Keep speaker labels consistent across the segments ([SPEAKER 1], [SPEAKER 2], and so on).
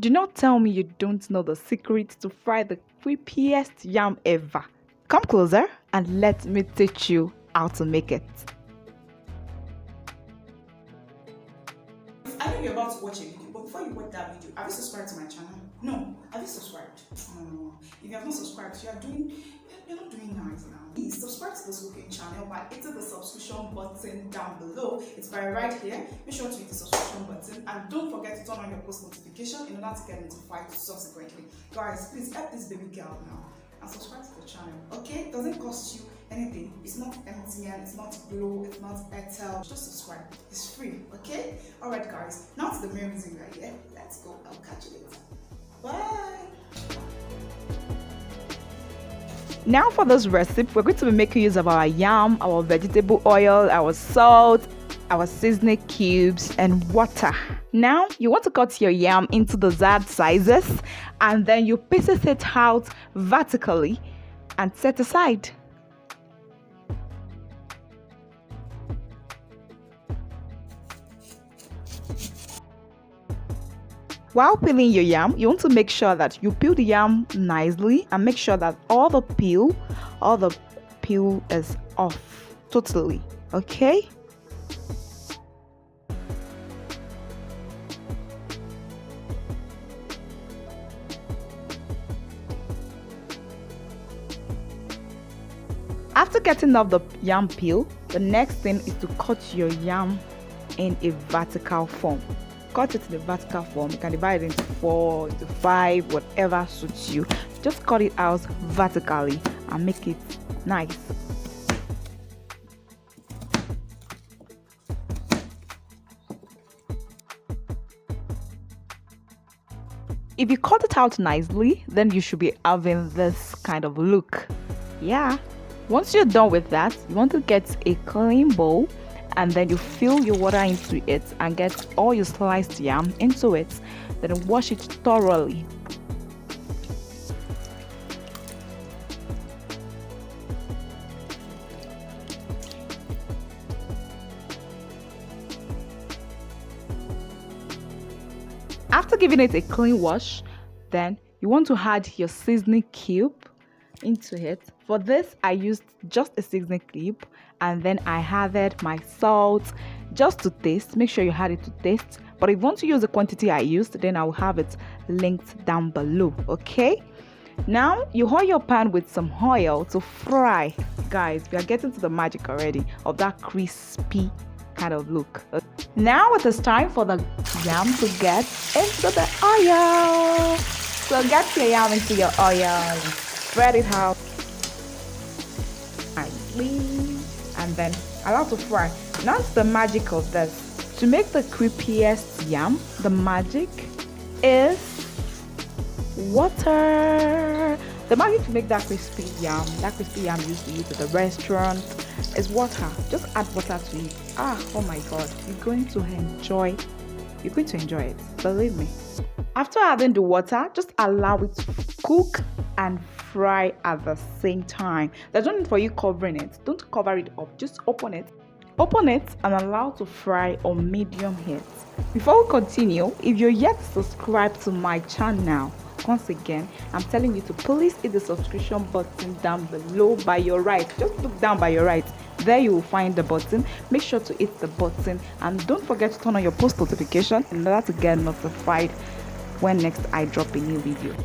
[SPEAKER 1] Do not tell me you don't know the secret to fry the creepiest yam ever. Come closer and let me teach you how to make it.
[SPEAKER 2] I know you're about to watch a video, but before you watch that video, have you subscribed to my channel? No. Have you subscribed? No. If you have not subscribed, you're not doing nice now. Please subscribe to this cooking channel by hitting the subscription button down below. It's by right here. Make sure to hit the subscription button and don't forget to turn on your post notification in order to get notified subsequently. Guys, please help this baby girl now and subscribe to the channel. Okay? It doesn't cost you anything. It's not MTN, it's not Glow, it's not Airtel. Just subscribe. It's free. Okay? Alright guys, now to the main reason we are here. Let's go. I'll catch you later. Bye.
[SPEAKER 1] Now for this recipe, we're going to be making use of our yam, our vegetable oil, our salt, our seasoning cubes, and water. Now you want to cut your yam into desired sizes and then you pieces it out vertically and set aside. While peeling your yam, you want to make sure that you peel the yam nicely and make sure that all the peel is off totally, okay? After getting off the yam peel, the next thing is to cut your yam in a vertical form. Cut it in a vertical form. You can divide it into 4, into 5, whatever suits you. Just cut it out vertically and make it nice. If you cut it out nicely, then you should be having this kind of look. Yeah. Once you're done with that, you want to get a clean bowl and then you fill your water into it and get all your sliced yam into it. Then wash it thoroughly. After giving it a clean wash, then you want to add your seasoning cube into it. For this, I used just a seasoning cube and then I added my salt just to taste. Make sure you add it to taste, but if you want to use the quantity I used, then I will have it linked down below. Okay, now you oil your pan with some oil to fry. Guys, we are getting to the magic already of that crispy kind of look. Now it is time for the yam to get into the oil. So get your yam into your oil and spread it out nicely and then allow to fry. Now it's the magic of this. To make the creepiest yam, the magic is water. The magic to make that crispy yam used to eat at the restaurant, is water. Just add water to it. Oh my god, you're going to enjoy it, believe me. After adding the water, just allow it to cook and fry at the same time. There's no need for you covering it. Don't cover it up, just open it and allow to fry on medium heat. Before we continue, if you're yet subscribed to my channel, once again I'm telling you to please hit the subscription button down below by your right. Just look down by your right, there you will find the button. Make sure to hit the button and don't forget to turn on your post notification in order to get notified when next I drop a new video.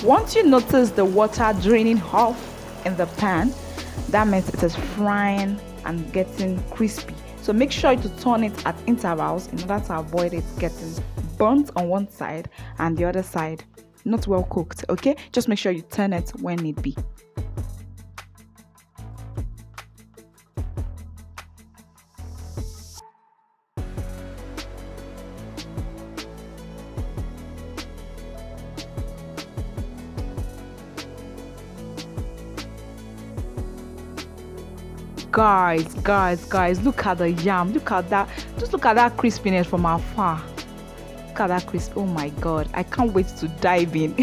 [SPEAKER 1] Once you notice the water draining off in the pan, that means it is frying and getting crispy. So make sure to turn it at intervals in order to avoid it getting burnt on one side and the other side not well cooked. Okay, just make sure you turn it when need be. Guys, look at the yam. Look at that. Just look at that crispiness from afar. Look at that crisp. Oh my god, I can't wait to dive in.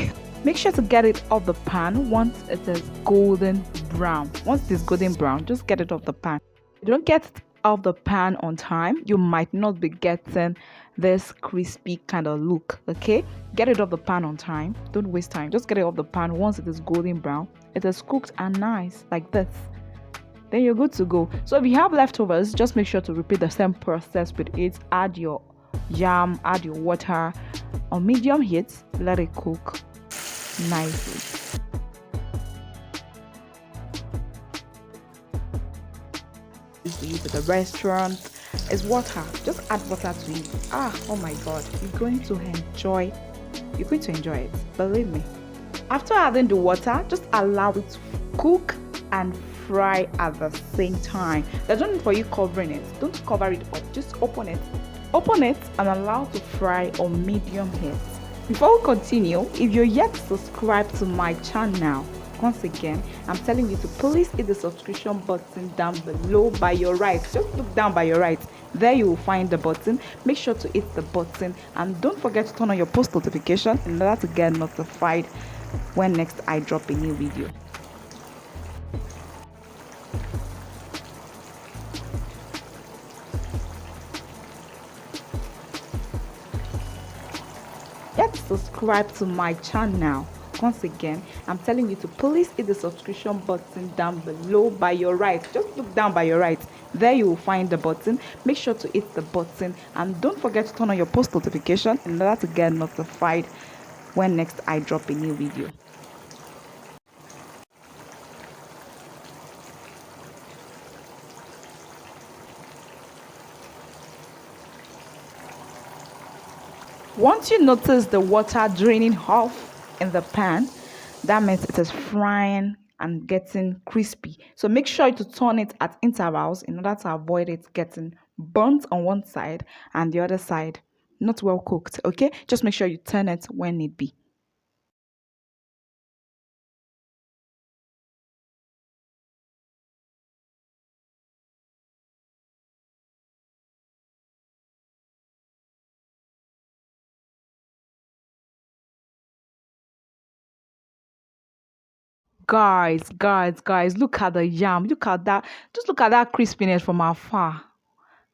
[SPEAKER 1] Make sure to get it off the pan once it is golden brown. Once it is golden brown, just get it off the pan. If you don't get it off the pan on time, you might not be getting this crispy kind of look. Okay, get it off the pan on time. Don't waste time. Just get it off the pan once it is golden brown. It is cooked and nice like this. Then you're good to go. So if you have leftovers, just make sure to repeat the same process with it. Add your yam, add your water on medium heat, let it cook nicely. To use at the restaurant is water. Just add water to it. Oh my god, you're going to enjoy it, believe me. After adding the water, just allow it to cook and fry at the same time. There's no need for you covering it. Don't cover it up, just open it. Open it and allow to fry on medium heat. Before we continue, if you're yet to subscribe to my channel, once again, I'm telling you to please hit the subscription button down below by your right. Just look down by your right. There you will find the button. Make sure to hit the button and don't forget to turn on your post notification in order to get notified when next I drop a new video. Yet subscribe to my channel. Once again, I'm telling you to please hit the subscription button down below by your right. Just look down by your right. There you will find the button. Make sure to hit the button and don't forget to turn on your post notification in order to get notified when next I drop a new video. Once you notice the water draining off in the pan, that means it is frying and getting crispy. So make sure to turn it at intervals in order to avoid it getting burnt on one side and the other side not well cooked. Okay, just make sure you turn it when need be. Guys, look at the yam. Look at that. Just look at that crispiness from afar.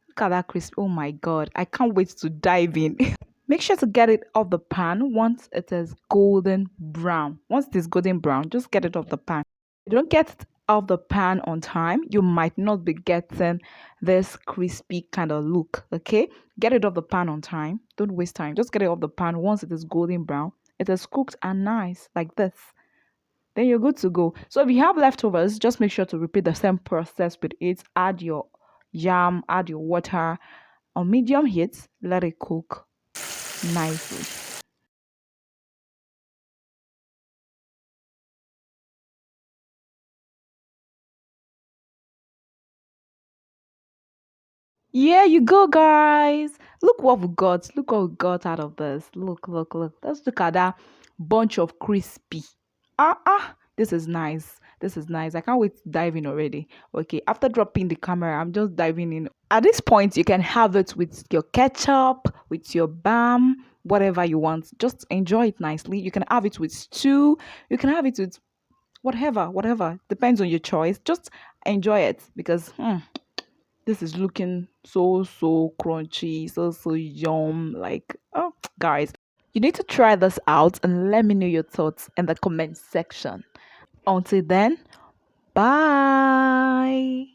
[SPEAKER 1] Look at that crisp. Oh my god, I can't wait to dive in. Make sure to get it off the pan once it is golden brown. Once it is golden brown, just get it off the pan. If you don't get it off the pan on time, you might not be getting this crispy kind of look. Okay, get it off the pan on time. Don't waste time. Just get it off the pan once it is golden brown. It is cooked and nice like this. Then you're good to go. So if you have leftovers, just make sure to repeat the same process with it. Add your yam, add your water on medium heat, let it cook nicely. Yeah, you go, guys. Look what we got. Look what we got out of this. Look. Let's look at that bunch of crispy. This is nice. This is nice. I can't wait to dive in already. Okay, after dropping the camera, I'm just diving in. At this point, you can have it with your ketchup, with your bam, whatever you want. Just enjoy it nicely. You can have it with stew. You can have it with whatever. Depends on your choice. Just enjoy it because this is looking so crunchy, so yum. Like, oh, guys, you need to try this out and let me know your thoughts in the comment section. Until then, bye.